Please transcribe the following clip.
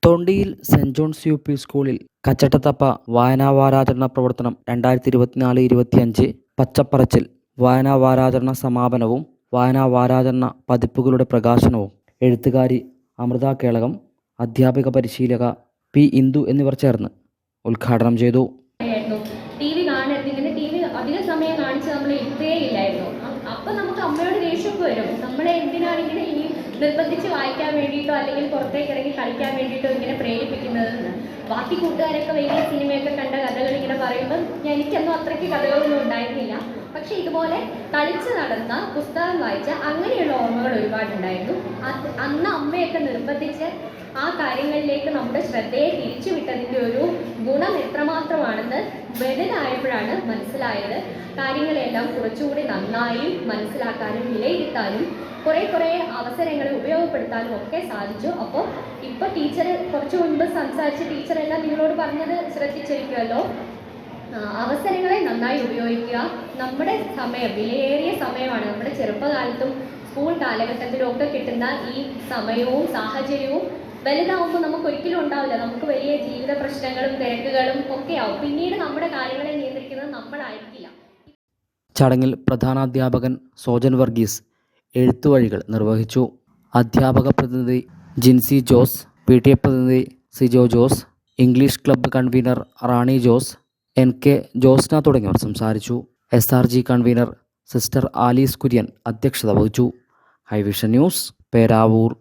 Thondiyil saint John's UP. സ്കൂളിൽ കച്ചട്ടത്തപ്പ വായനാവാരാചരണ പ്രവർത്തനം 2024-25 പച്ചപ്പറച്ചിൽ വായനാവാരാചരണ സമാപനവും വായനാവാരാചരണ പതിപ്പുകളുടെ പ്രകാശനവും എഴുത്തുകാരി അമൃത കേളകം, അധ്യാപിക പരിശീലക പി. ഇന്ദു എന്നിവർ ചേർന്ന് ഉദ്ഘാടനം ചെയ്തു. അധിക സമയം കാണിച്ച് നമ്മൾ ഇരുത്തേ ഇല്ലായിരുന്നു. അപ്പം നമുക്ക് അമ്മയോട് ദേഷ്യമൊക്കെ വരും. നമ്മളെ എന്തിനാണ് ഇങ്ങനെ ഇനി നിർബന്ധിച്ച് വായിക്കാൻ വേണ്ടിയിട്ടോ അല്ലെങ്കിൽ പുറത്തേക്ക് ഇറങ്ങി കളിക്കാൻ വേണ്ടിയിട്ടോ ഇങ്ങനെ പ്രേരിപ്പിക്കുന്നതെന്ന്. ബാക്കി കൂട്ടുകാരൊക്കെ വലിയ സിനിമയൊക്കെ കണ്ട കഥകൾ ഇങ്ങനെ പറയുമ്പോൾ എനിക്കൊന്നും അത്രയ്ക്ക് കഥകളൊന്നും ഉണ്ടായിരുന്നില്ല. പക്ഷെ ഇതുപോലെ കളിച്ച് നടന്ന പുസ്തകം വായിച്ച അങ്ങനെയുള്ള ഓർമ്മകൾ ഒരുപാടുണ്ടായിരുന്നു. അന്ന് അമ്മയൊക്കെ നിർബന്ധിച്ച് ആ കാര്യങ്ങളിലേക്ക് നമ്മുടെ ശ്രദ്ധയെ തിരിച്ചുവിട്ടതിൻ്റെ ഒരു ഗുണം എത്രമാത്രമാണെന്ന് വലുതായപ്പോഴാണ് മനസ്സിലായത്. കാര്യങ്ങളെല്ലാം കുറച്ചുകൂടി നന്നായി മനസ്സിലാക്കാനും വിലയിരുത്താനും കുറേ അവസരങ്ങൾ ഉപയോഗപ്പെടുത്താനും ഒക്കെ സാധിച്ചു. അപ്പോൾ ഇപ്പോൾ ടീച്ചർ കുറച്ച് മുൻപ് സംസാരിച്ച ടീച്ചറെല്ലാം നിങ്ങളോട് പറഞ്ഞത് ശ്രദ്ധിച്ചിരിക്കുമല്ലോ. അവസരങ്ങളെ നന്നായി ഉപയോഗിക്കുക. നമ്മുടെ സമയം വിലയേറിയ സമയമാണ്. നമ്മുടെ ചെറുപ്പകാലത്തും സ്കൂൾ കാലഘട്ടത്തിലും ഒക്കെ കിട്ടുന്ന ഈ സമയവും സാഹചര്യവും വലുതാവുമ്പോൾ നമുക്ക് ഒരിക്കലും ഉണ്ടാവില്ല. നമുക്ക് വലിയ ജീവിത പ്രശ്നങ്ങളും തിരക്കുകളും ഒക്കെ ആവും. പിന്നീട് നമ്മുടെ കാര്യങ്ങളെ നിയന്ത്രിക്കുന്നത് നമ്മളായിരിക്കില്ല. ചടങ്ങിൽ പ്രധാനാധ്യാപകൻ സോജൻ വർഗീസ് എഴുത്തുവഴികൾ നിർവഹിച്ചു. അധ്യാപക പ്രതിനിധി ജിൻസി ജോസ്, PTA പ്രതിനിധി Sijo Jose, English club convener Rani Jose, NK Josna തുടങ്ങിയവർ സംസാരിച്ചു. SRG convener sister Alice Kurian അധ്യക്ഷത വഹിച്ചു. Hi Vision news, Peravoor.